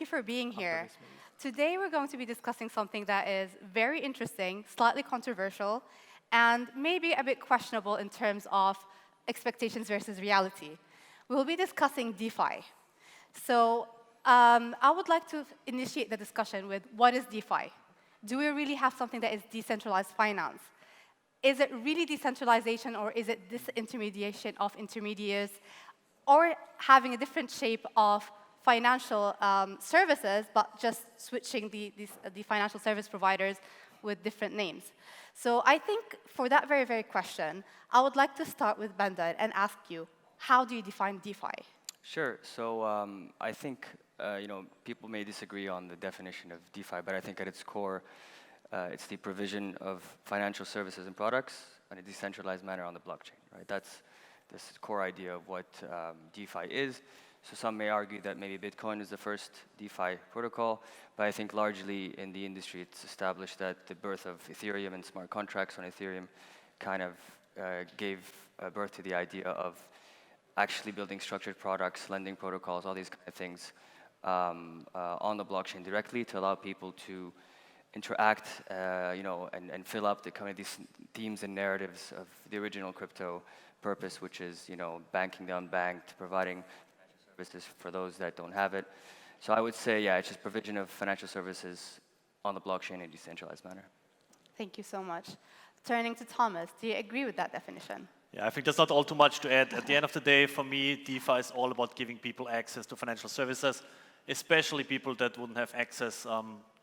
you for being here. Today, we're going to be discussing something that is very interesting, slightly controversial, and maybe a bit questionable in terms of expectations versus reality. We will be discussing DeFi. So I would like to initiate the discussion with what is DeFi? Do we really have something that is decentralized finance? Is it really decentralization, or is it disintermediation of intermediaries, or having a different shape of financial services, but just switching the financial service providers with different names? So I think for that very, very question, I would like to start with Bandar and ask you, how do you define DeFi? Sure. So I think people may disagree on the definition of DeFi, but I think at its core, it's the provision of financial services and products in a decentralized manner on the blockchain. Right? That's this core idea of what DeFi is. So some may argue that maybe Bitcoin is the first DeFi protocol, but I think largely in the industry it's established that the birth of Ethereum and smart contracts on Ethereum kind of gave birth to the idea of actually building structured products, lending protocols, all these kind of things on the blockchain directly to allow people to interact, and fill up the kind of these themes and narratives of the original crypto purpose, which is, banking the unbanked, providing services for those that don't have it. So I would say, yeah, it's just provision of financial services on the blockchain in a decentralized manner. Thank you so much. Turning to Thomas, do you agree with that definition? Yeah, I think there's not all too much to add. At the end of the day, for me, DeFi is all about giving people access to financial services, especially people that wouldn't have access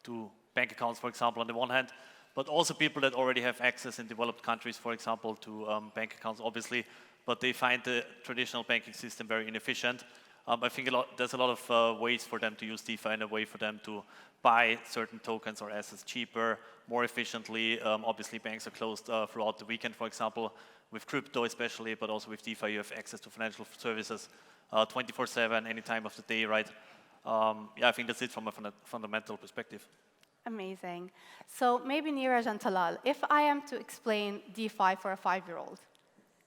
to bank accounts, for example, on the one hand, but also people that already have access in developed countries, for example, to bank accounts, obviously, but they find the traditional banking system very inefficient. I think there's a lot of ways for them to use DeFi and a way for them to buy certain tokens or assets cheaper, more efficiently. Obviously, banks are closed throughout the weekend, for example, with crypto especially, but also with DeFi, you have access to financial services 24/7, any time of the day, right? Yeah, I think that's it from a fundamental perspective. Amazing. So maybe Neeraj and Talal, if I am to explain DeFi for a 5-year-old,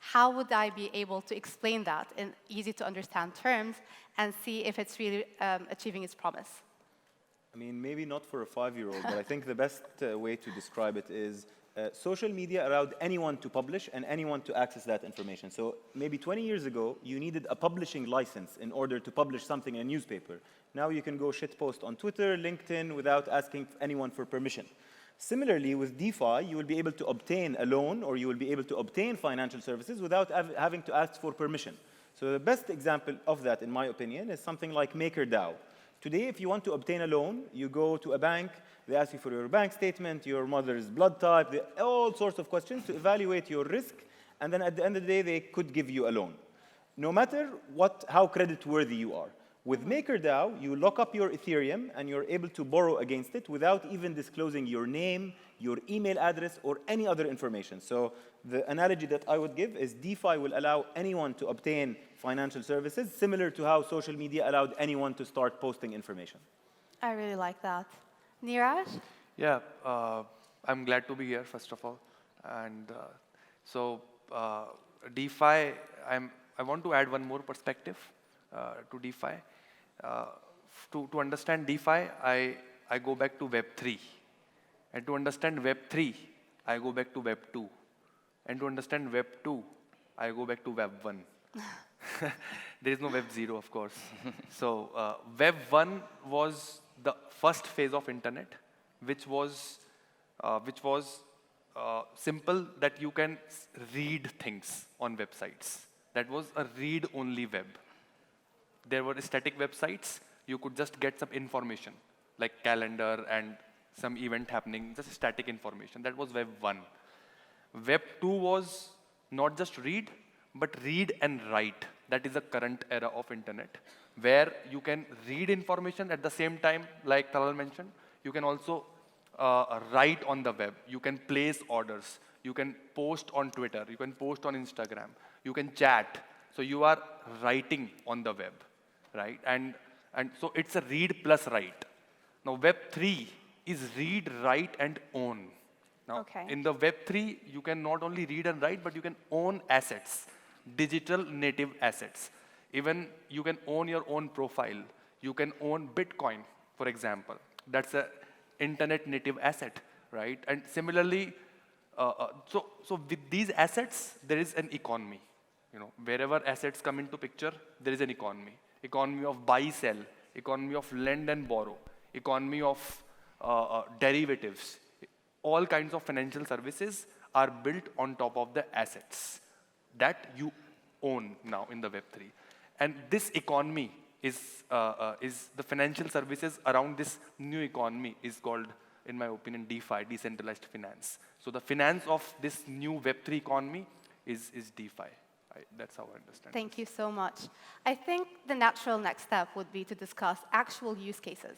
how would I be able to explain that in easy-to-understand terms and see if it's really achieving its promise? I mean, maybe not for a 5-year-old, but I think the best way to describe it is social media allowed anyone to publish and anyone to access that information. So maybe 20 years ago, you needed a publishing license in order to publish something in a newspaper. Now you can go shitpost on Twitter, LinkedIn, without asking anyone for permission. Similarly, with DeFi, you will be able to obtain a loan or you will be able to obtain financial services without having to ask for permission. So the best example of that, in my opinion, is something like MakerDAO. Today, if you want to obtain a loan, you go to a bank, they ask you for your bank statement, your mother's blood type, all sorts of questions to evaluate your risk, and then at the end of the day, they could give you a loan, no matter how creditworthy you are. With MakerDAO, you lock up your Ethereum, and you're able to borrow against it without even disclosing your name, your email address, or any other information. So the analogy that I would give is DeFi will allow anyone to obtain financial services, similar to how social media allowed anyone to start posting information. I really like that. Neeraj? Yeah, I'm glad to be here, first of all. And DeFi, I want to add one more perspective to DeFi. To understand DeFi, I go back to Web 3. And to understand Web 3, I go back to Web 2. And to understand Web 2, I go back to Web 1. There is no Web 0, of course. So Web 1 was the first phase of internet, which was simple, that you can read things on websites. That was a read-only web. There were static websites. You could just get some information, like calendar and some event happening, just static information. That was Web 1. Web 2 was not just read, but read and write. That is the current era of internet, where you can read information at the same time, like Talal mentioned. You can also write on the web. You can place orders. You can post on Twitter. You can post on Instagram. You can chat. So you are writing on the web, right? And so it's a read plus write. Now Web 3 is read, write, and own. Now in the Web 3, you can not only read and write, but you can own assets, digital native assets. Even you can own your own profile. You can own Bitcoin. for example. That's a internet native asset, right? And similarly, so with these assets, there is an economy. You know, wherever assets come into picture, there is an economy. Economy of buy, sell, economy of lend and borrow, economy of derivatives. All kinds of financial services are built on top of the assets that you own now in the Web3. And this economy is the financial services around this new economy is called, in my opinion, DeFi, decentralized finance. So the finance of this new Web3 economy is DeFi. That's how I understand. Thank you so much. I think the natural next step would be to discuss actual use cases.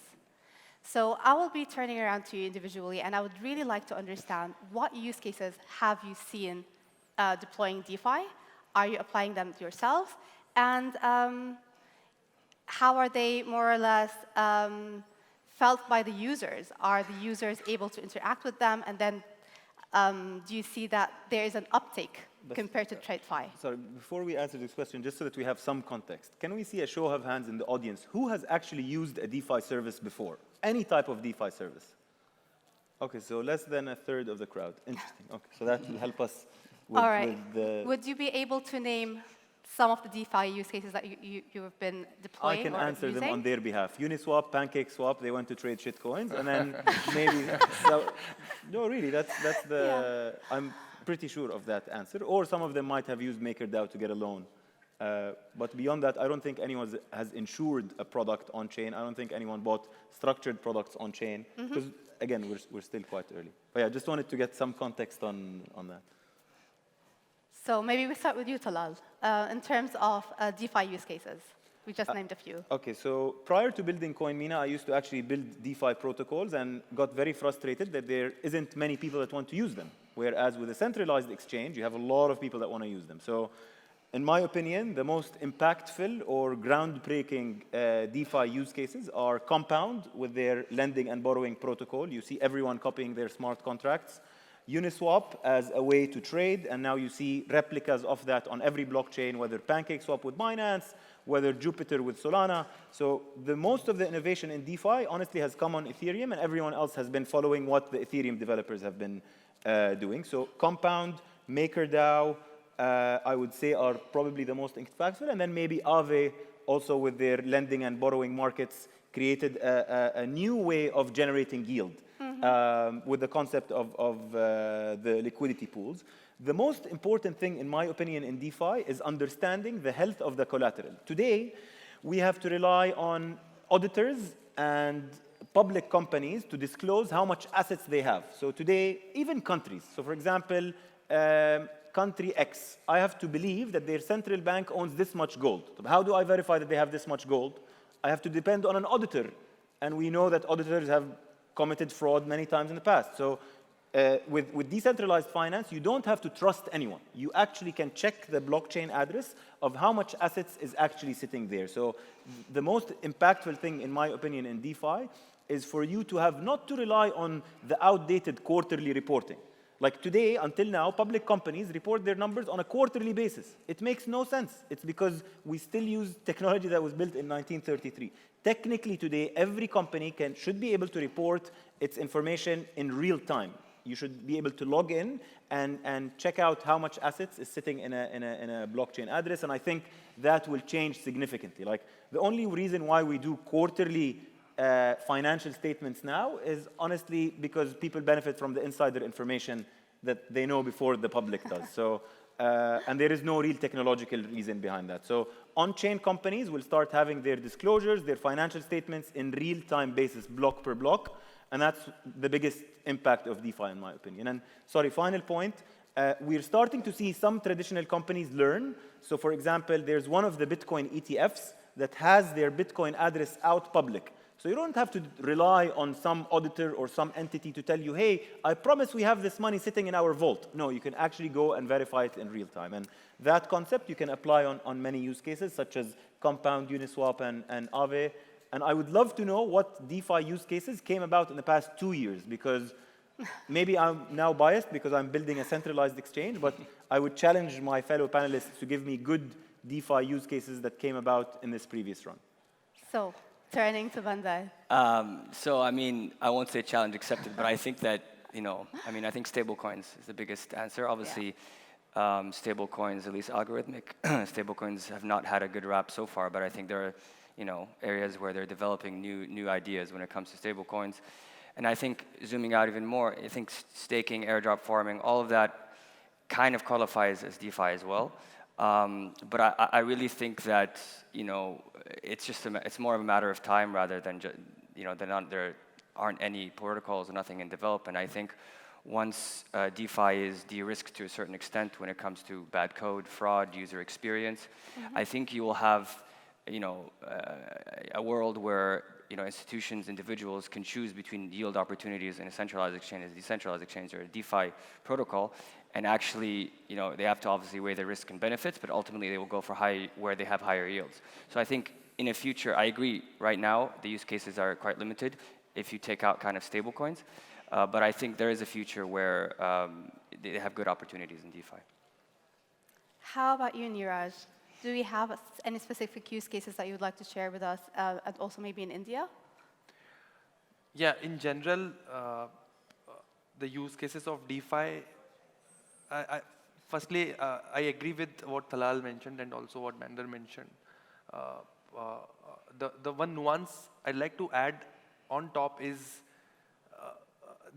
So I will be turning around to you individually, and I would really like to understand what use cases have you seen deploying DeFi? Are you applying them yourself? And how are they more or less felt by the users? Are the users able to interact with them? And then do you see that there is an uptake compared to TradeFi? Sorry, before we answer this question, just so that we have some context, can we see a show of hands in the audience? Who has actually used a DeFi service before? Any type of DeFi service? Okay, so less than a third of the crowd. Interesting. Okay, so that will help us with, all right. with the... Would you be able to name some of the DeFi use cases that you have been deploying? I can or answer using? them on their behalf. Uniswap, PancakeSwap, they went to trade shitcoins, and then maybe... no, really, that's the... Yeah. I'm pretty sure of that answer. Or some of them might have used MakerDAO to get a loan. But beyond that, I don't think anyone has insured a product on-chain. I don't think anyone bought structured products on-chain. Because, again, we're still quite early. But yeah, just wanted to get some context on that. So maybe we start with you, Talal, in terms of DeFi use cases. We just named a few. Okay, so prior to building CoinMENA, I used to actually build DeFi protocols and got very frustrated that there isn't many people that want to use them. Whereas with a centralized exchange, you have a lot of people that want to use them. So in my opinion, the most impactful or groundbreaking DeFi use cases are Compound with their lending and borrowing protocol. You see everyone copying their smart contracts. Uniswap as a way to trade, and now you see replicas of that on every blockchain, whether PancakeSwap with Binance, whether Jupiter with Solana. So most of the innovation in DeFi honestly has come on Ethereum, and everyone else has been following what the Ethereum developers have been doing. So Compound, MakerDAO, I would say are probably the most impactful, and then maybe Aave also with their lending and borrowing markets created a new way of generating yield. With the concept of the liquidity pools. The most important thing, in my opinion, in DeFi is understanding the health of the collateral. Today, we have to rely on auditors and public companies to disclose how much assets they have. So today, even countries. So for example, country X, I have to believe that their central bank owns this much gold. How do I verify that they have this much gold? I have to depend on an auditor. And we know that auditors have committed fraud many times in the past. So with decentralized finance, you don't have to trust anyone. You actually can check the blockchain address of how much assets is actually sitting there. So the most impactful thing, in my opinion, in DeFi is for you to have not to rely on the outdated quarterly reporting. Like today, until now, public companies report their numbers on a quarterly basis. It makes no sense. It's because we still use technology that was built in 1933. Technically today, every company should be able to report its information in real time. You should be able to log in and check out how much assets is sitting in a blockchain address, and I think that will change significantly. Like the only reason why we do quarterly financial statements now is honestly because people benefit from the insider information that they know before the public does. So, and there is no real technological reason behind that. So on-chain companies will start having their disclosures, their financial statements in real-time basis, block per block, and that's the biggest impact of DeFi, in my opinion. And sorry, final point, we're starting to see some traditional companies learn. So for example, there's one of the Bitcoin ETFs that has their Bitcoin address out public. So you don't have to rely on some auditor or some entity to tell you, hey, I promise we have this money sitting in our vault. No, you can actually go and verify it in real time. And that concept you can apply on many use cases, such as Compound, Uniswap, and Aave. And I would love to know what DeFi use cases came about in the past 2 years, because maybe I'm now biased because I'm building a centralized exchange, but I would challenge my fellow panelists to give me good DeFi use cases that came about in this previous run. So Turning to Bandar. So, I mean, I won't say challenge accepted, but I think that, I think stablecoins is the biggest answer. Obviously, stablecoins, at least algorithmic stablecoins, have not had a good rap so far, but I think there are, areas where they're developing new ideas when it comes to stablecoins. And I think zooming out even more, I think staking, airdrop farming, all of that kind of qualifies as DeFi as well. But I really think that, it's more of a matter of time rather than just, there aren't any protocols or nothing in development. I think once DeFi is de-risked to a certain extent when it comes to bad code, fraud, user experience, I think you will have, a world where institutions, individuals can choose between yield opportunities in a centralized exchange, a decentralized exchange, or a DeFi protocol. And actually, they have to obviously weigh the risk and benefits, but ultimately they will go for where they have higher yields. So I think in the future, I agree, right now, the use cases are quite limited if you take out kind of stable coins. But I think there is a future where they have good opportunities in DeFi. How about you, Neeraj? Do we have any specific use cases that you would like to share with us, and also maybe in India? Yeah, in general, the use cases of DeFi, firstly, I agree with what Talal mentioned and also what Bandar mentioned. The one nuance I'd like to add on top is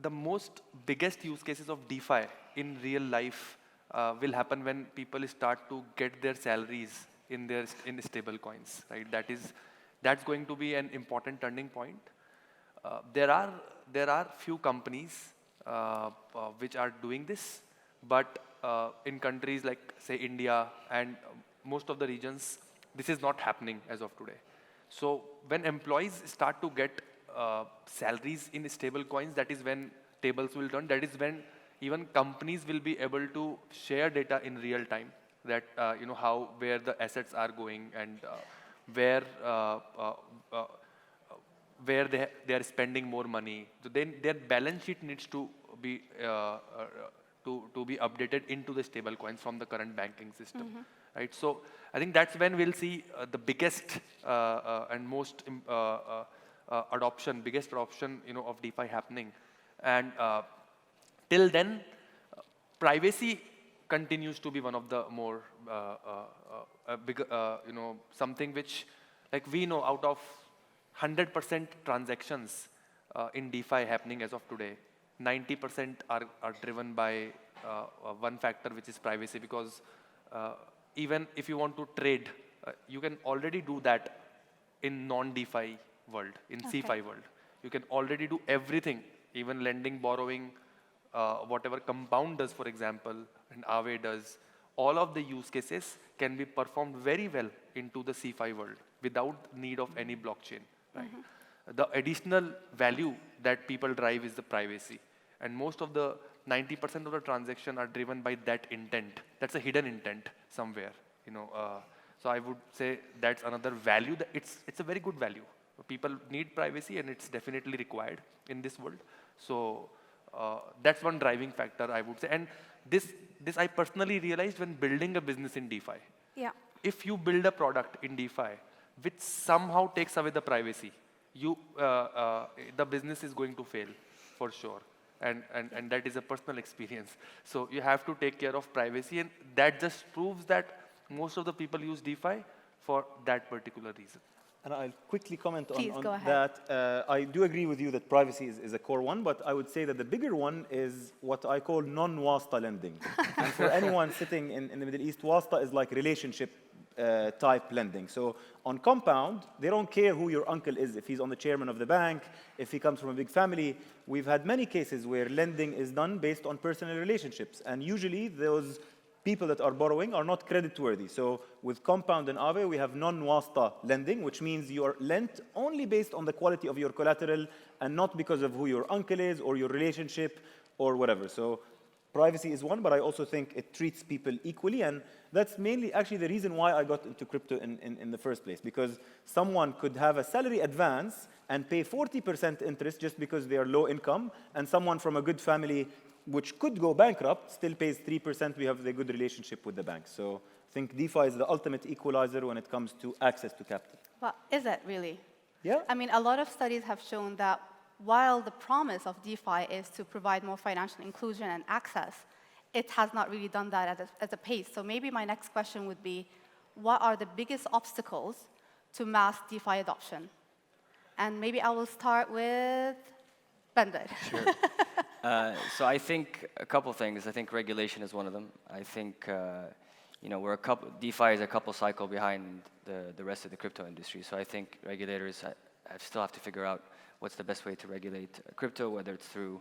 the most biggest use cases of DeFi in real life will happen when people start to get their salaries in stable coins, right? That's going to be an important turning point. There are few companies which are doing this, but in countries like, say, India and most of the regions, this is not happening as of today. So when employees start to get salaries in stable coins, that is when tables will turn. That is when even companies will be able to share data in real time, that where the assets are going and where they are spending more money. So then their balance sheet needs to be updated into the stable coins from the current banking system, right? So I think that's when we'll see the biggest and most biggest adoption of DeFi happening. And till then, privacy continues to be one of the more big, something which, like, we know out of 100% transactions in DeFi happening as of today, 90% are driven by one factor, which is privacy, because even if you want to trade, you can already do that in non-DeFi world, in CeFi world. You can already do everything, even lending, borrowing, whatever Compound does, for example, and Aave does. All of the use cases can be performed very well into the CeFi world without need of any blockchain, right? The additional value that people drive is the privacy. And most of the 90% of the transaction are driven by that intent. That's a hidden intent somewhere, So I would say that's another value. It's a very good value. People need privacy, and it's definitely required in this world. So that's one driving factor, I would say. And this I personally realized when building a business in DeFi. Yeah. If you build a product in DeFi which somehow takes away the privacy, the business is going to fail for sure. And that is a personal experience. So you have to take care of privacy, and that just proves that most of the people use DeFi for that particular reason. And I'll quickly comment on go ahead. that. I do agree with you that privacy is a core one, but I would say that the bigger one is what I call non-wasta lending. And for anyone sitting in the Middle East, wasta is like relationship type lending. So on Compound, they don't care who your uncle is, if he's on the chairman of the bank, if he comes from a big family. We've had many cases where lending is done based on personal relationships. And usually those people that are borrowing are not credit-worthy. So with Compound and Aave, we have non-wasta lending, which means you are lent only based on the quality of your collateral and not because of who your uncle is or your relationship or whatever. So privacy is one, but I also think it treats people equally. And that's mainly actually the reason why I got into crypto in the first place, because someone could have a salary advance and pay 40% interest just because they are low income, and someone from a good family which could go bankrupt still pays 3%. We have the good relationship with the bank. So I think DeFi is the ultimate equalizer when it comes to access to capital. Well, is it really? Yeah. I mean, a lot of studies have shown that while the promise of DeFi is to provide more financial inclusion and access, it has not really done that at a pace. So maybe my next question would be, what are the biggest obstacles to mass DeFi adoption? And maybe I will start with Bandar. Sure. So I think a couple things. I think regulation is one of them. I think we're DeFi is a couple cycle behind the rest of the crypto industry. So I think regulators still have to figure out what's the best way to regulate crypto, whether it's through,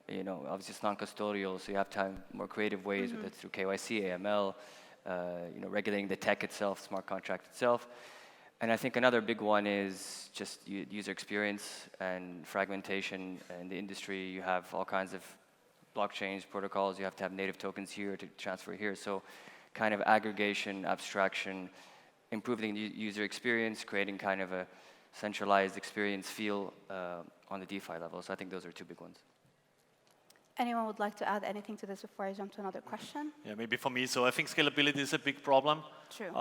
obviously it's non-custodial, so you have to have more creative ways, whether it's through KYC, AML, regulating the tech itself, smart contract itself. And I think another big one is just user experience and fragmentation in the industry. You have all kinds of blockchains, protocols. You have to have native tokens here to transfer here. So kind of aggregation, abstraction, improving the user experience, creating kind of a centralized experience feel on the DeFi level. So I think those are two big ones. Anyone would like to add anything to this before I jump to another question? Yeah, maybe for me. So I think scalability is a big problem. True.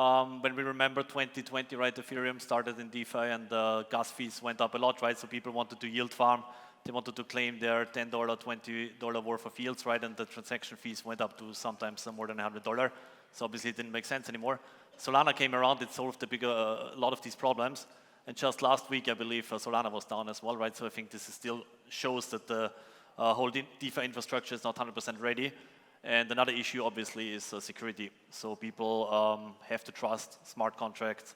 When we remember 2020, right, Ethereum started in DeFi and the gas fees went up a lot, right? So people wanted to yield farm. They wanted to claim their $10, $20 worth of yields, right? And the transaction fees went up to sometimes more than $100. So obviously it didn't make sense anymore. Solana came around, it solved a lot of these problems. And just last week, I believe, Solana was down as well, right? So I think this still shows that the whole DeFi infrastructure is not 100% ready. And another issue, obviously, is security. So people have to trust smart contracts.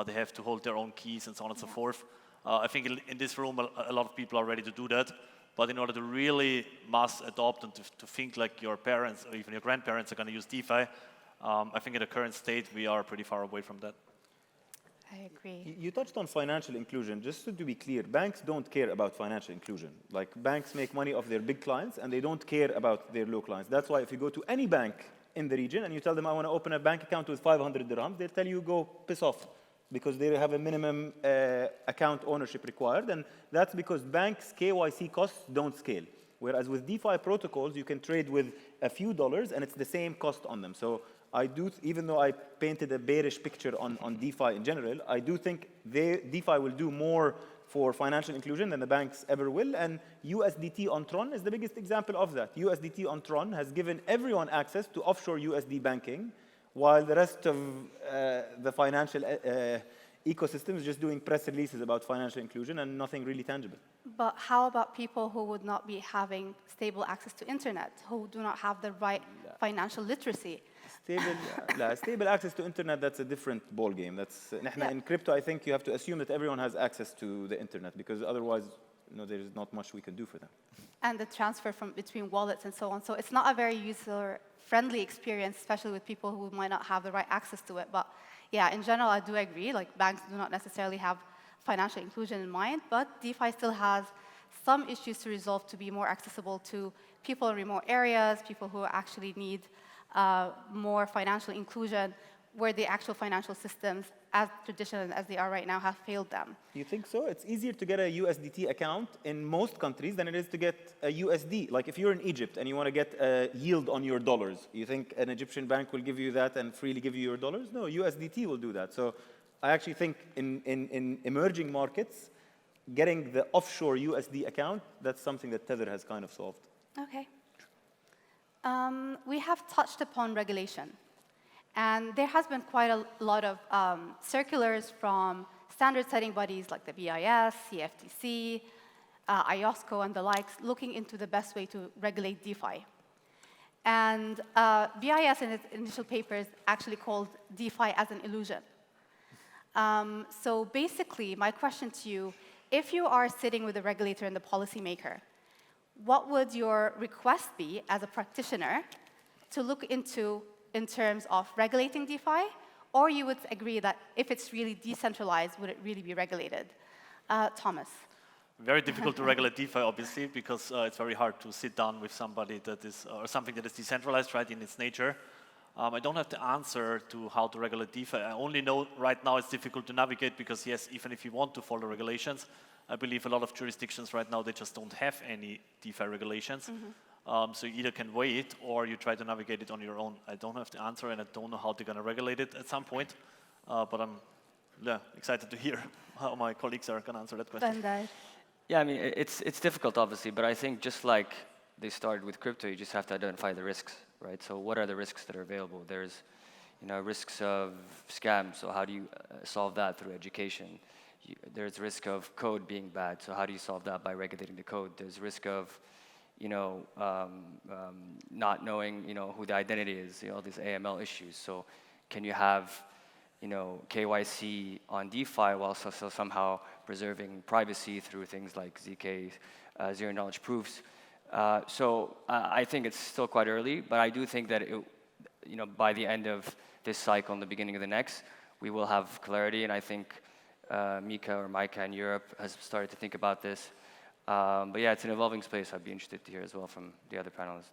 They have to hold their own keys and so on and so forth. I think in this room, a lot of people are ready to do that. But in order to really mass adopt and to think like your parents or even your grandparents are going to use DeFi, I think in the current state, we are pretty far away from that. I agree. You touched on financial inclusion. Just to be clear, banks don't care about financial inclusion. Like, banks make money off their big clients, and they don't care about their low clients. That's why if you go to any bank in the region and you tell them, I want to open a bank account with 500 dirhams, they'll tell you, go piss off, because they have a minimum account ownership required. And that's because banks' KYC costs don't scale. Whereas with DeFi protocols, you can trade with a few dollars, and it's the same cost on them. So I do, even though I painted a bearish picture on DeFi in general, I do think DeFi will do more for financial inclusion than the banks ever will. And USDT on Tron is the biggest example of that. USDT on Tron has given everyone access to offshore USD banking, while the rest of the financial ecosystem is just doing press releases about financial inclusion and nothing really tangible. But how about people who would not be having stable access to internet, who do not have the right financial literacy? Stable access to internet, that's a different ballgame. In crypto, I think you have to assume that everyone has access to the internet, because otherwise, there's not much we can do for them. And the transfer between wallets and so on. So it's not a very user-friendly experience, especially with people who might not have the right access to it. But yeah, in general, I do agree. Like, banks do not necessarily have financial inclusion in mind, but DeFi still has some issues to resolve to be more accessible to people in remote areas, people who actually need more financial inclusion, where the actual financial systems, as traditional as they are right now, have failed them. You think so? It's easier to get a USDT account in most countries than it is to get a USD. Like, if you're in Egypt and you want to get a yield on your dollars, you think an Egyptian bank will give you that and freely give you your dollars? No, USDT will do that. So I actually think in emerging markets, getting the offshore USD account, that's something that Tether has kind of solved. Okay. We have touched upon regulation. And there has been quite a lot of circulars from standard-setting bodies like the BIS, CFTC, IOSCO, and the likes, looking into the best way to regulate DeFi. And BIS, in its initial papers, actually called DeFi as an illusion. So basically, my question to you, if you are sitting with the regulator and the policymaker, what would your request be as a practitioner to look into in terms of regulating DeFi? Or you would agree that if it's really decentralized, would it really be regulated? Thomas. Very difficult to regulate DeFi, obviously, because it's very hard to sit down with somebody that is, or something that is decentralized, right, in its nature. I don't have the answer to how to regulate DeFi. I only know right now it's difficult to navigate because, yes, even if you want to follow regulations, I believe a lot of jurisdictions right now, they just don't have any DeFi regulations. So you either can wait or you try to navigate it on your own. I don't have the answer and I don't know how they're going to regulate it at some point, but I'm yeah, excited to hear how my colleagues are going to answer that question. Bandar. Yeah, I mean, it's difficult, obviously, but I think just like they started with crypto, you just have to identify the risks, right? So what are the risks that are available? There's, risks of scams, so how do you solve that through education? There's risk of code being bad, so how do you solve that by regulating the code? There's risk of, not knowing, who the identity is, all these AML issues. So can you have, KYC on DeFi while so somehow preserving privacy through things like ZK, zero knowledge proofs? So I think it's still quite early, but I do think that by the end of this cycle and the beginning of the next, we will have clarity. And I think Micah in Europe has started to think about this. But yeah, it's an evolving space. I'd be interested to hear as well from the other panelists.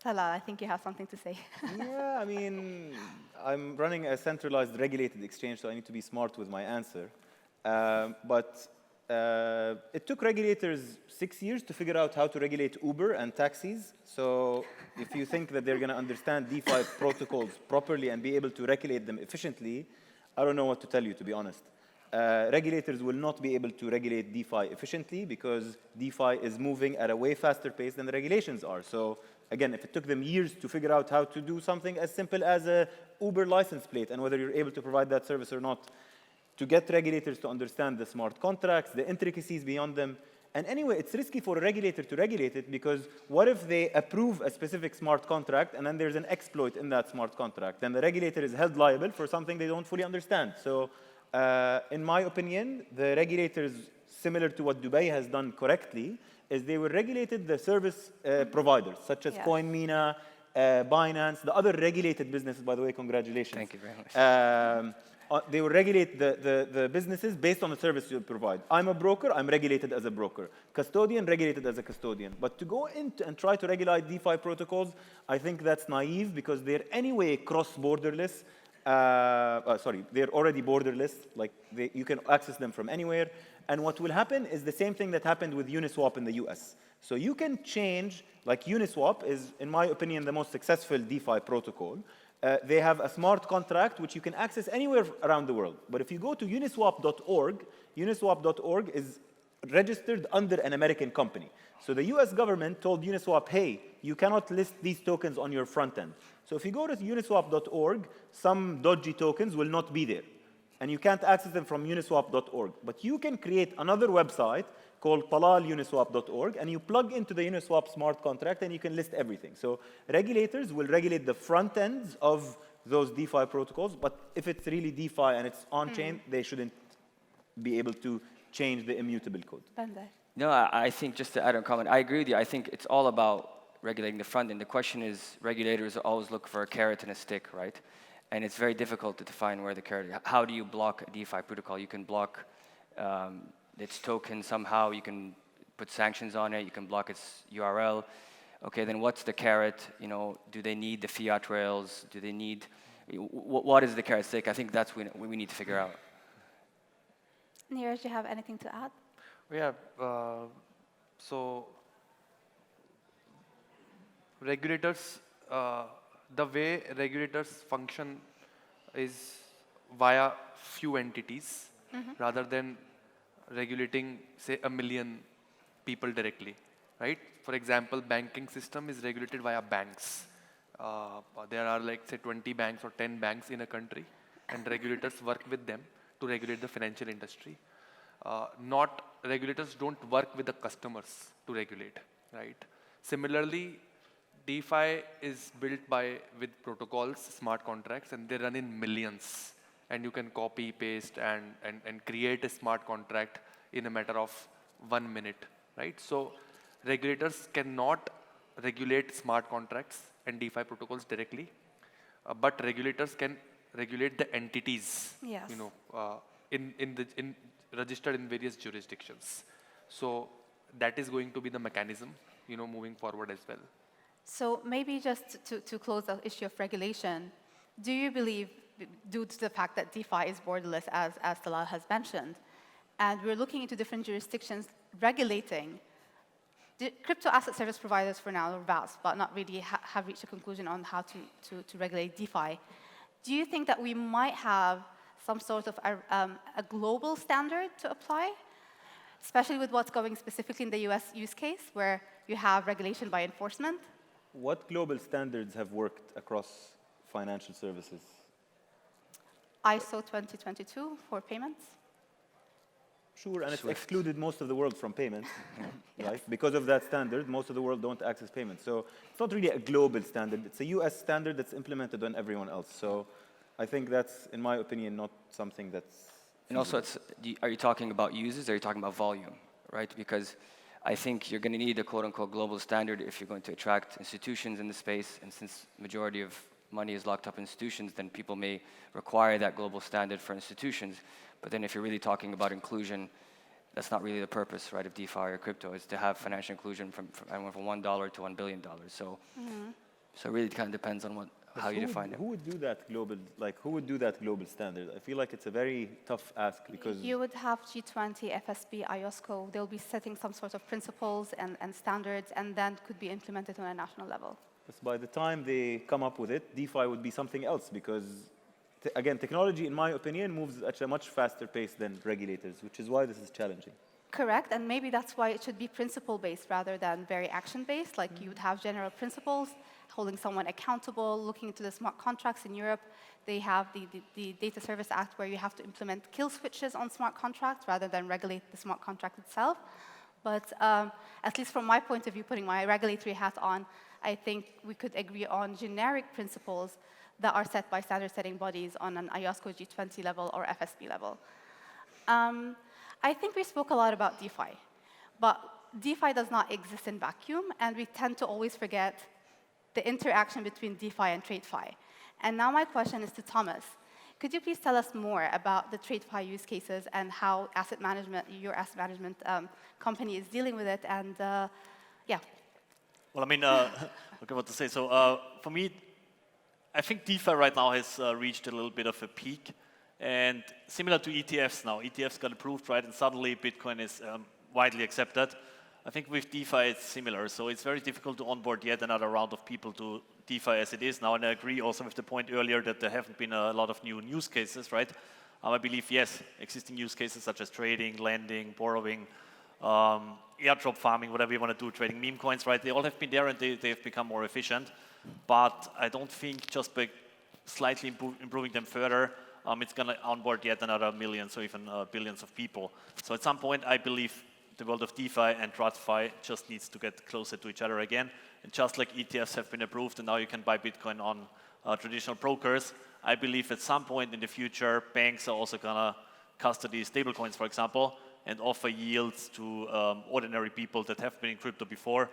Talal, I think you have something to say. Yeah, I mean, I'm running a centralized regulated exchange, so I need to be smart with my answer. But it took regulators 6 years to figure out how to regulate Uber and taxis. So if you think that they're going to understand DeFi protocols properly and be able to regulate them efficiently, I don't know what to tell you, to be honest. Regulators will not be able to regulate DeFi efficiently because DeFi is moving at a way faster pace than the regulations are. So again, if it took them years to figure out how to do something as simple as a Uber license plate and whether you're able to provide that service or not, to get regulators to understand the smart contracts, the intricacies beyond them. And anyway, it's risky for a regulator to regulate it because what if they approve a specific smart contract and then there's an exploit in that smart contract? Then the regulator is held liable for something they don't fully understand. So in my opinion, the regulators, similar to what Dubai has done correctly, is they were regulated the service providers, such as MENA, Binance, the other regulated businesses, by the way, congratulations. Thank you very much. They will regulate the businesses based on the service you provide. I'm a broker, I'm regulated as a broker. Custodian, regulated as a custodian. But to go into and try to regulate DeFi protocols, I think that's naive because they're anyway cross-borderless. They're already borderless, like you can access them from anywhere. And what will happen is the same thing that happened with Uniswap in the US. So you can change, like Uniswap is, in my opinion, the most successful DeFi protocol. They have a smart contract which you can access anywhere around the world. But if you go to uniswap.org, uniswap.org is registered under an American company. So the US government told Uniswap, hey, you cannot list these tokens on your front end. So if you go to uniswap.org, some dodgy tokens will not be there. And you can't access them from uniswap.org. But you can create another website called talaluniswap.org, and you plug into the Uniswap smart contract, and you can list everything. So regulators will regulate the front ends of those DeFi protocols, but if it's really DeFi and it's on-chain, they shouldn't be able to change the immutable code. No, I think just to add a comment, I agree with you. I think it's all about regulating the front end. The question is, regulators always look for a carrot and a stick, right? And it's very difficult to define where the carrot is. How do you block a DeFi protocol? You can block its token somehow. You can put sanctions on it. You can block its URL. Okay, then what's the carrot? Do they need the fiat rails? Do they need, what is the carrot stick? I think that's what we need to figure out. Neeraj, do you have anything to add? Yeah, so regulators, the way regulators function is via few entities rather than regulating, say, 1 million people directly, right? For example, banking system is regulated via banks. There are like, say, 20 banks or 10 banks in a country, and regulators work with them to regulate the financial industry. Regulators don't work with the customers to regulate, right? Similarly, DeFi is built with protocols, smart contracts, and they run in millions. And you can copy, paste, and create a smart contract in a matter of 1 minute, right? So regulators cannot regulate smart contracts and DeFi protocols directly, but regulators can regulate the entities, registered in various jurisdictions. So that is going to be the mechanism, moving forward as well. So maybe just to close the issue of regulation, do you believe, due to the fact that DeFi is borderless, as Talal has mentioned, and we're looking into different jurisdictions regulating, the crypto asset service providers for now are vast, but not really have reached a conclusion on how to regulate DeFi. Do you think that we might have some sort of a global standard to apply, especially with what's going specifically in the US use case, where you have regulation by enforcement? What global standards have worked across financial services? ISO 2022 for payments. Sure, and it's SWIFT. excluded most of the world from payments, Yes. right? Because of that standard, most of the world don't access payments. So it's not really a global standard. It's a US standard that's implemented on everyone else. So I think that's, in my opinion, not something that's... And also, are you talking about users or are you talking about volume, right? Because I think you're going to need a quote-unquote global standard if you're going to attract institutions in the space. And since majority of money is locked up in institutions, then people may require that global standard for institutions. But then if you're really talking about inclusion, that's not really the purpose, right, of DeFi or crypto, is to have financial inclusion from $1 to $1 billion. So, so it really kind of depends on how you define it. Who would do that global, who would do that global standard? I feel like it's a very tough ask because... You would have G20, FSB, IOSCO. They'll be setting some sort of principles and standards, and then could be implemented on a national level. But by the time they come up with it, DeFi would be something else because, again, technology, in my opinion, moves at a much faster pace than regulators, which is why this is challenging. Correct, and maybe that's why it should be principle-based rather than very action-based. Like you would have general principles, holding someone accountable, looking into the smart contracts in Europe. They have the Data Service Act where you have to implement kill switches on smart contracts rather than regulate the smart contract itself. But at least from my point of view, putting my regulatory hat on, I think we could agree on generic principles that are set by standard-setting bodies on an IOSCO G20 level or FSB level. I think we spoke a lot about DeFi, but DeFi does not exist in vacuum, and we tend to always forget the interaction between DeFi and TradeFi. And now my question is to Thomas. Could you please tell us more about the TradeFi use cases and how asset management, your asset management company is dealing with it? And yeah. Well, I mean, okay, what to say. So for me, I think DeFi right now has reached a little bit of a peak. And similar to ETFs now, ETFs got approved, right? And suddenly Bitcoin is widely accepted. I think with DeFi it's similar. So it's very difficult to onboard yet another round of people to DeFi as it is now. And I agree also with the point earlier that there haven't been a lot of new use cases, right? I believe, yes, existing use cases such as trading, lending, borrowing, airdrop farming, whatever you want to do, trading meme coins, right? They all have been there and they've become more efficient. But I don't think just by slightly improving them further, it's going to onboard yet another millions or even billions of people. So at some point, I believe the world of DeFi and TradFi just needs to get closer to each other again. And just like ETFs have been approved and now you can buy Bitcoin on traditional brokers, I believe at some point in the future, banks are also going to custody stablecoins, for example, and offer yields to ordinary people that have been in crypto before.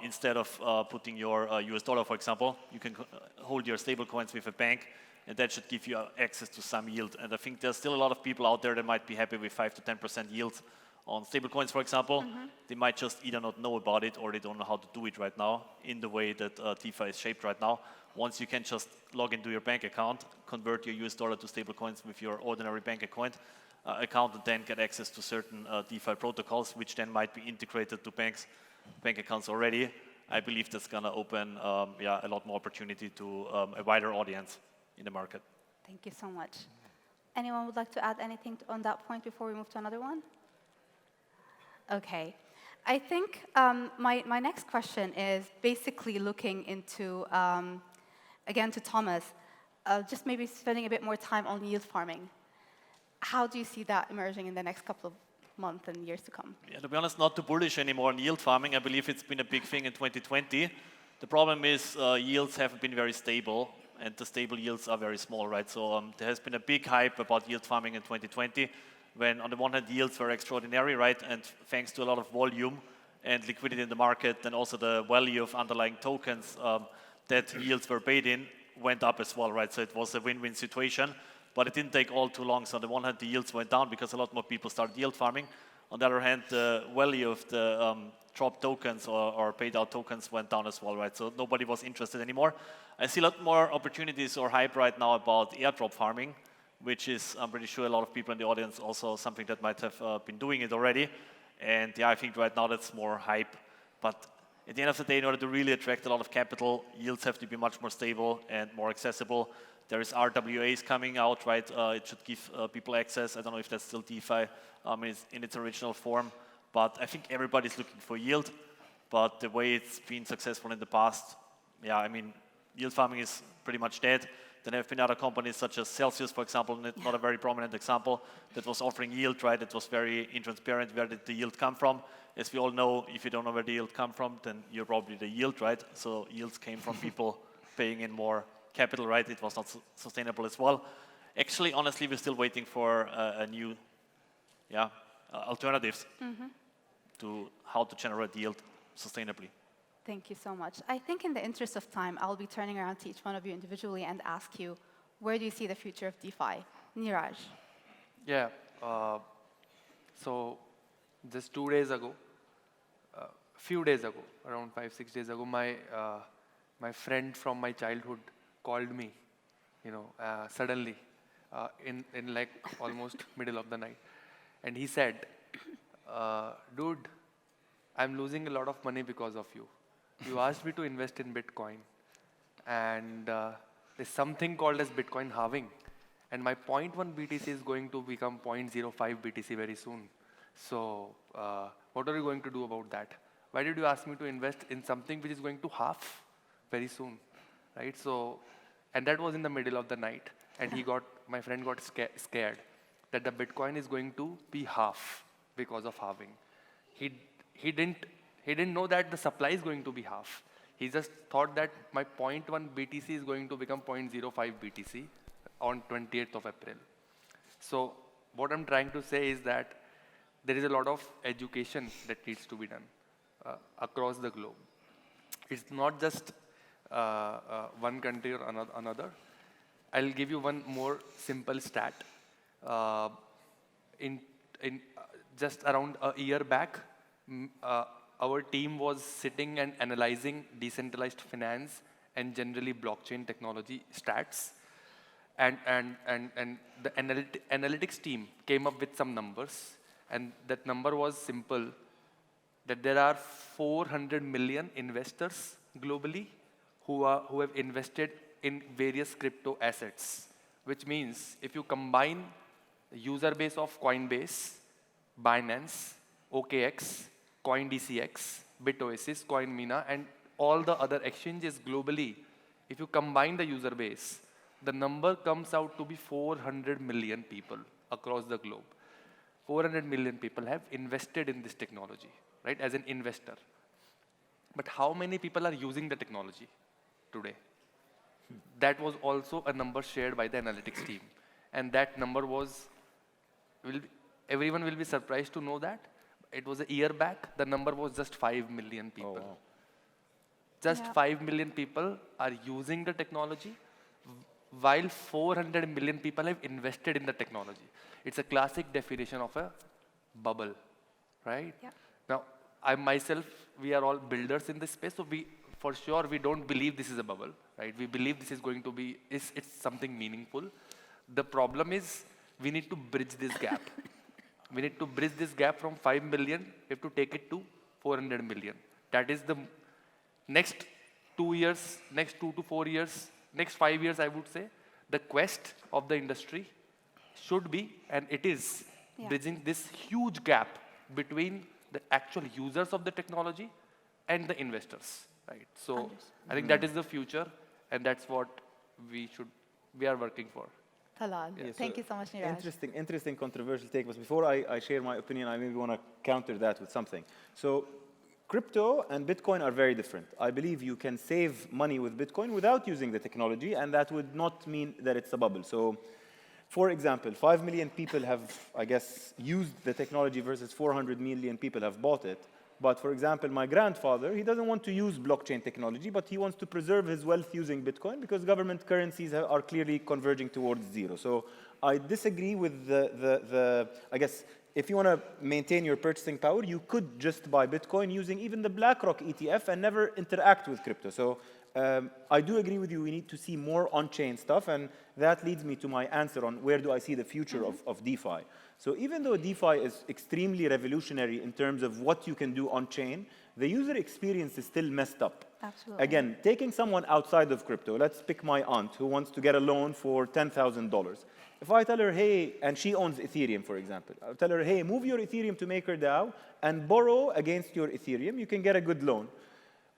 Instead of putting your US dollar, for example, you can hold your stablecoins with a bank, and that should give you access to some yield. And I think there's still a lot of people out there that might be happy with 5 to 10% yields on stablecoins, for example. They might just either not know about it or they don't know how to do it right now in the way that DeFi is shaped right now. Once you can just log into your bank account, convert your US dollar to stablecoins with your ordinary bank account, and then get access to certain DeFi protocols, which then might be integrated to bank accounts already. I believe that's going to open a lot more opportunity to a wider audience in the market. Thank you so much. Anyone would like to add anything on that point before we move to another one? Okay. I think my next question is basically looking into, again to Thomas, just maybe spending a bit more time on yield farming. How do you see that emerging in the next couple of months and years to come? Yeah, to be honest, not too bullish anymore on yield farming. I believe it's been a big thing in 2020. The problem is yields haven't been very stable, and the stable yields are very small, right? So there has been a big hype about yield farming in 2020, when on the one hand yields were extraordinary, right? And thanks to a lot of volume and liquidity in the market, and also the value of underlying tokens that yields were paid in went up as well, right? So it was a win-win situation. But it didn't take all too long. So on the one hand, the yields went down because a lot more people started yield farming. On the other hand, the value of the dropped tokens or paid out tokens went down as well, right? So nobody was interested anymore. I see a lot more opportunities or hype right now about airdrop farming, which is, I'm pretty sure a lot of people in the audience also something that might have been doing it already. And yeah, I think right now that's more hype. But at the end of the day, in order to really attract a lot of capital, yields have to be much more stable and more accessible. There is RWAs coming out, right? It should give people access. I don't know if that's still DeFi in its original form, but I think everybody's looking for yield. But the way it's been successful in the past, yeah, I mean, yield farming is pretty much dead. Then there have been other companies such as Celsius, for example, not a very prominent example, that was offering yield, right? It was very intransparent. Where did the yield come from? As we all know, if you don't know where the yield come from, then you're probably the yield, right? So yields came from people paying in more capital, right? It was not sustainable as well. Actually, honestly, we're still waiting for a new, alternatives to how to generate yield sustainably. Thank you so much. I think in the interest of time, I'll be turning around to each one of you individually and ask you, where do you see the future of DeFi? Neeraj. Yeah. So just 2 days ago, few days ago, around 5-6 days ago, my friend from my childhood called me, suddenly, in like almost middle of the night, and he said, "Dude, I'm losing a lot of money because of you. You asked me to invest in Bitcoin, and there's something called as Bitcoin halving, and my 0.1 BTC is going to become 0.05 BTC very soon. So what are you going to do about that? Why did you ask me to invest in something which is going to half very soon?" Right? So, and that was in the middle of the night, and my friend got scared that the Bitcoin is going to be half because of halving. He didn't know that the supply is going to be half. He just thought that my 0.1 BTC is going to become 0.05 BTC on 28th of April. So what I'm trying to say is that there is a lot of education that needs to be done across the globe. It's not just one country or another. I'll give you one more simple stat. In just around a year back, our team was sitting and analyzing decentralized finance and generally blockchain technology stats. And the analytics team came up with some numbers. And that number was simple, that there are 400 million investors globally who have invested in various crypto assets, which means if you combine the user base of Coinbase, Binance, OKX, CoinDCX, BitOasis, MENA, and all the other exchanges globally, if you combine the user base, the number comes out to be 400 million people across the globe. 400 million people have invested in this technology, right, as an investor. But how many people are using the technology today? That was also a number shared by the analytics team. And that number was, everyone will be surprised to know that. It was a year back, the number was just 5 million people. Oh, wow. Just 5 million people are using the technology, while 400 million people have invested in the technology. It's a classic definition of a bubble, right? Yeah. Now, I myself, we are all builders in this space, so for sure, we don't believe this is a bubble, right? We believe this is going to be, it's something meaningful. The problem is, we need to bridge this gap. We need to bridge this gap from 5 million, we have to take it to 400 million. That is the next 2 years, next 2 to 4 years, next 5 years, I would say, the quest of the industry should be, and it is, bridging this huge gap between the actual users of the technology and the investors, right? So I think that is the future, and that's what we are working for. Talal, thank you so much, Neeraj. Interesting controversial take, but before I share my opinion, I maybe want to counter that with something. So crypto and Bitcoin are very different. I believe you can save money with Bitcoin without using the technology, and that would not mean that it's a bubble. So, for example, 5 million people have, I guess, used the technology versus 400 million people have bought it. But for example, my grandfather, he doesn't want to use blockchain technology, but he wants to preserve his wealth using Bitcoin because government currencies are clearly converging towards zero. So I disagree with I guess, if you want to maintain your purchasing power, you could just buy Bitcoin using even the BlackRock ETF and never interact with crypto. So I do agree with you, we need to see more on-chain stuff, and that leads me to my answer on where do I see the future of DeFi. So even though DeFi is extremely revolutionary in terms of what you can do on-chain, the user experience is still messed up. Absolutely. Again, taking someone outside of crypto, let's pick my aunt who wants to get a loan for $10,000. If I tell her, hey, and she owns Ethereum, for example, I'll tell her, hey, move your Ethereum to MakerDAO and borrow against your Ethereum, you can get a good loan.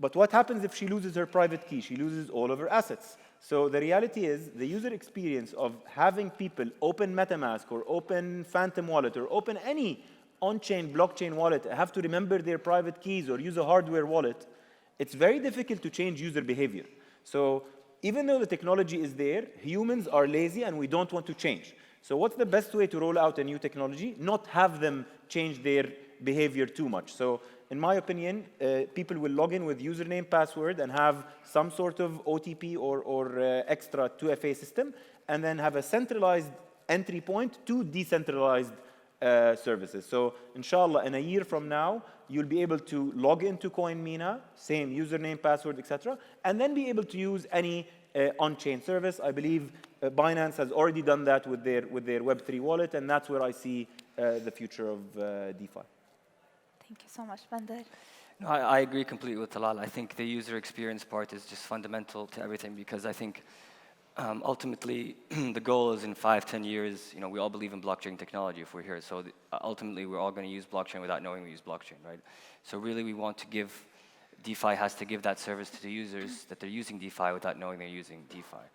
But what happens if she loses her private key? She loses all of her assets. So the reality is the user experience of having people open MetaMask or open Phantom Wallet or open any on-chain blockchain wallet, have to remember their private keys or use a hardware wallet, it's very difficult to change user behavior. So even though the technology is there, humans are lazy and we don't want to change. So what's the best way to roll out a new technology? Not have them change their behavior too much. So in my opinion, people will log in with username, password, and have some sort of OTP or extra 2FA system, and then have a centralized entry point to decentralized services. So inshallah, in a year from now, you'll be able to log into CoinMENA, same username, password, etc., and then be able to use any on-chain service. I believe Binance has already done that with their Web3 wallet, and that's where I see the future of DeFi. Thank you so much, Bandar. No, I agree completely with Talal. I think the user experience part is just fundamental to everything, because I think ultimately the goal is in 5-10 years, we all believe in blockchain technology if we're here. So ultimately we're all going to use blockchain without knowing we use blockchain, right? So really we want to give, DeFi has to give that service to the users that they're using DeFi without knowing they're using DeFi.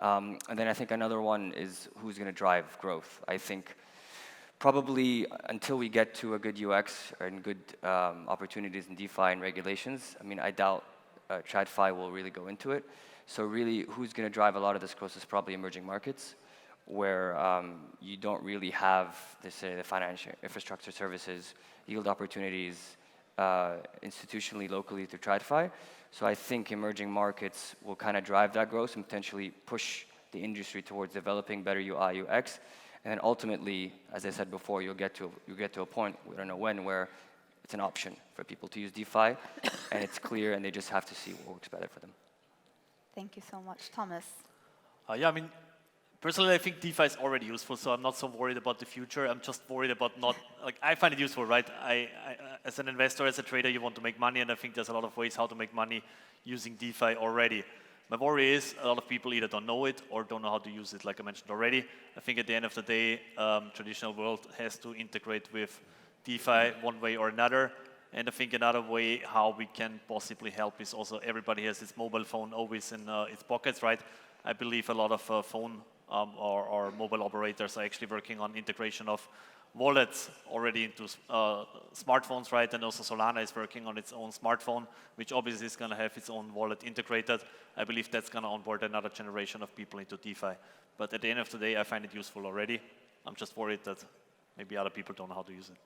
And then I think another one is who's going to drive growth. I think probably until we get to a good UX and good opportunities in DeFi and regulations, I doubt TradFi will really go into it. So really, who's going to drive a lot of this growth is probably emerging markets, where you don't really have, the financial infrastructure services, yield opportunities institutionally, locally through TradFi. So I think emerging markets will kind of drive that growth and potentially push the industry towards developing better UI, UX. And then ultimately, as I said before, you'll get to a point, we don't know when, where it's an option for people to use DeFi, and it's clear, and they just have to see what works better for them. Thank you so much, Thomas. Personally, I think DeFi is already useful, so I'm not so worried about the future. I'm just worried about I find it useful, right? As an investor, as a trader, you want to make money, and I think there's a lot of ways how to make money using DeFi already. My worry is a lot of people either don't know it or don't know how to use it, like I mentioned already. I think at the end of the day, traditional world has to integrate with DeFi one way or another. And I think another way how we can possibly help is also everybody has its mobile phone always in its pockets, right? I believe a lot of phone or mobile operators are actually working on integration of wallets already into smartphones, right? And also Solana is working on its own smartphone, which obviously is going to have its own wallet integrated. I believe that's going to onboard another generation of people into DeFi. But at the end of the day, I find it useful already. I'm just worried that maybe other people don't know how to use it.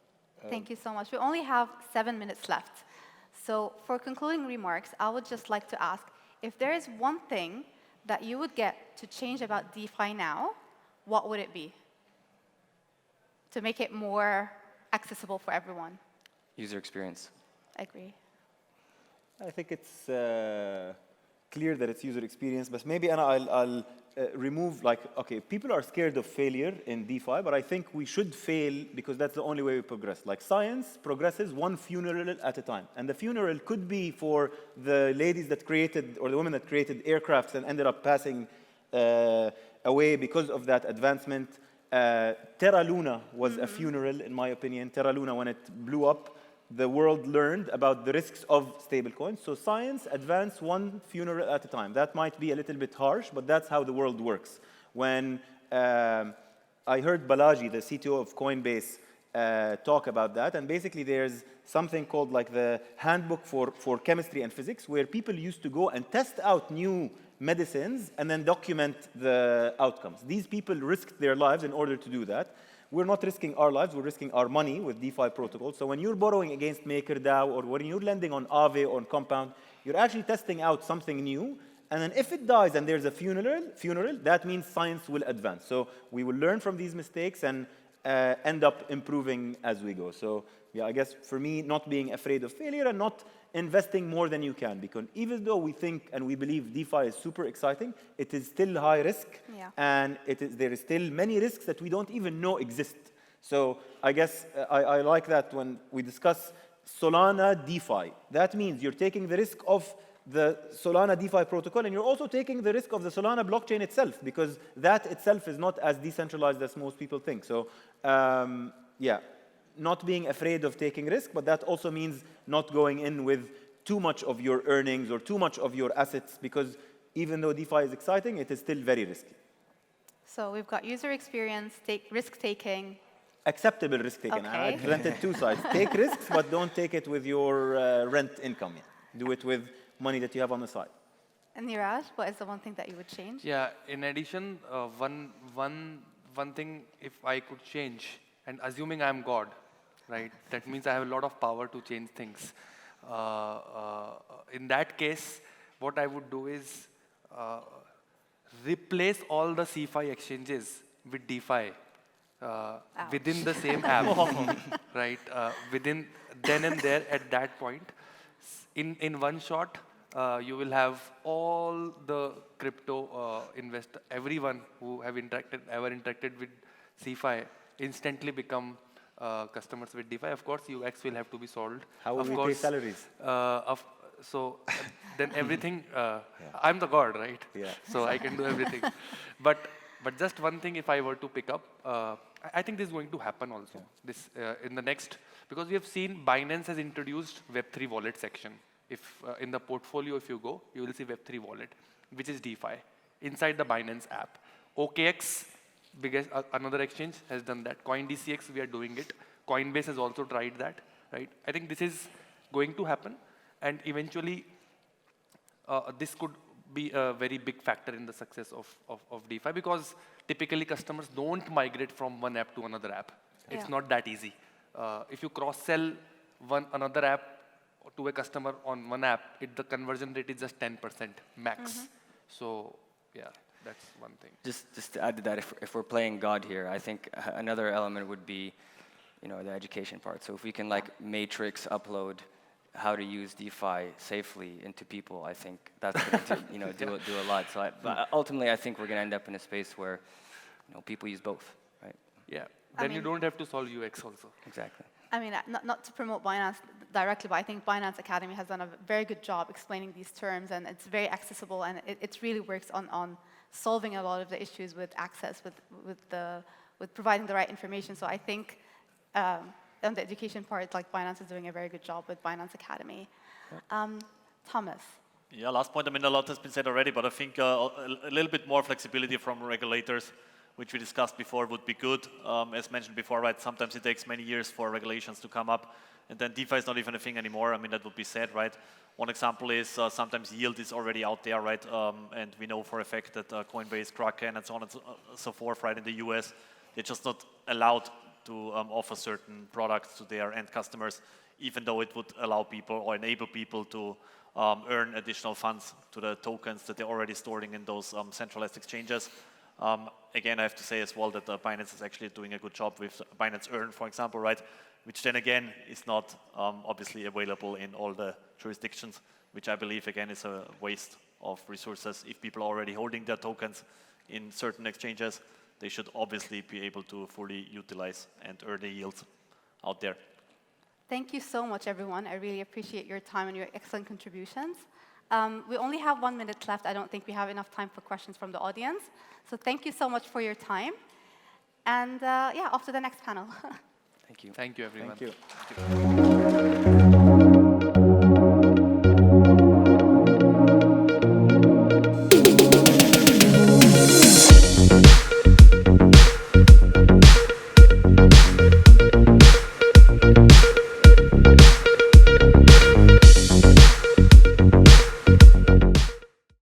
Thank you so much. We only have 7 minutes left. So for concluding remarks, I would just like to ask, if there is one thing that you would get to change about DeFi now, what would it be? To make it more accessible for everyone. User experience. I agree. I think it's clear that it's user experience, but maybe I'll remove, okay, people are scared of failure in DeFi, but I think we should fail because that's the only way we progress. Like science progresses one funeral at a time. And the funeral could be for the ladies that created, or the women that created aircrafts and ended up passing away because of that advancement. Terra Luna was a funeral, in my opinion. Terra Luna, when it blew up, the world learned about the risks of stablecoins. So science advanced one funeral at a time. That might be a little bit harsh, but that's how the world works. When I heard Balaji, the CTO of Coinbase, talk about that, and basically there's something called the handbook for chemistry and physics, where people used to go and test out new medicines and then document the outcomes. These people risked their lives in order to do that. We're not risking our lives, we're risking our money with DeFi protocols. So when you're borrowing against MakerDAO or when you're lending on Aave or on Compound, you're actually testing out something new. And then if it dies and there's a funeral, that means science will advance. So we will learn from these mistakes, and end up improving as we go. So yeah, I guess for me, not being afraid of failure and not investing more than you can, because even though we think and we believe DeFi is super exciting, it is still high risk, and there is still many risks that we don't even know exist. So I guess I like that when we discuss Solana DeFi. That means you're taking the risk of the Solana DeFi protocol, and you're also taking the risk of the Solana blockchain itself, because that itself is not as decentralized as most people think. So yeah, not being afraid of taking risk, but that also means not going in with too much of your earnings or too much of your assets, because even though DeFi is exciting, it is still very risky. So we've got user experience, risk-taking. Acceptable risk-taking. Okay. I presented two sides. Take risks, but don't take it with your rent income. Do it with money that you have on the side. And Neeraj, what is the one thing that you would change? Yeah, in addition, one thing if I could change, and assuming I'm God, right? That means I have a lot of power to change things. In that case, what I would do is replace all the CeFi exchanges with DeFi within the same app, right? Within then and there at that point. In one shot, you will have all the crypto investor, everyone who have ever interacted with CeFi instantly become customers with DeFi. Of course, UX will have to be solved. How will we pay salaries? So then everything, I'm the god, right? Yeah. So I can do everything. But just one thing, if I were to pick up, I think this is going to happen also. This in the next, because we have seen Binance has introduced Web3 wallet section. If in the portfolio, if you go, you will see Web3 wallet, which is DeFi inside the Binance app. OKX, biggest another exchange, has done that. CoinDCX, we are doing it. Coinbase has also tried that, right? I think this is going to happen, and eventually this could be a very big factor in the success of DeFi, because typically customers don't migrate from one app to another app. It's not that easy. If you cross-sell another app to a customer on one app, the conversion rate is just 10% max. So yeah, that's one thing. Just to add to that, if we're playing God here, I think another element would be, the education part. So if we can matrix upload how to use DeFi safely into people, I think that's going to do a lot. So but ultimately, I think we're going to end up in a space where people use both, right? Yeah. Then you don't have to solve UX also. Exactly. I mean, not to promote Binance directly, but I think Binance Academy has done a very good job explaining these terms, and it's very accessible, and it really works on solving a lot of the issues with access, with providing the right information. So I think on the education part, Binance is doing a very good job with Binance Academy. Thomas. Yeah, last point. I mean, a lot has been said already, but I think a little bit more flexibility from regulators, which we discussed before, would be good. As mentioned before, right, sometimes it takes many years for regulations to come up, and then DeFi is not even a thing anymore. I mean, that would be sad, right? One example is sometimes yield is already out there, right? And we know for a fact that Coinbase, Kraken, and so on and so forth, right, in the US, they're just not allowed to offer certain products to their end customers, even though it would allow people or enable people to earn additional funds to the tokens that they're already storing in those centralized exchanges. Again, I have to say as well that Binance is actually doing a good job with Binance Earn, for example, right? Which then again is not obviously available in all the jurisdictions, which I believe again is a waste of resources. If people are already holding their tokens in certain exchanges, they should obviously be able to fully utilize and earn the yields out there. Thank you so much, everyone. I really appreciate your time and your excellent contributions. We only have 1 minute left. I don't think we have enough time for questions from the audience. So thank you so much for your time. And off to the next panel. Thank you. Thank you, everyone. Thank you.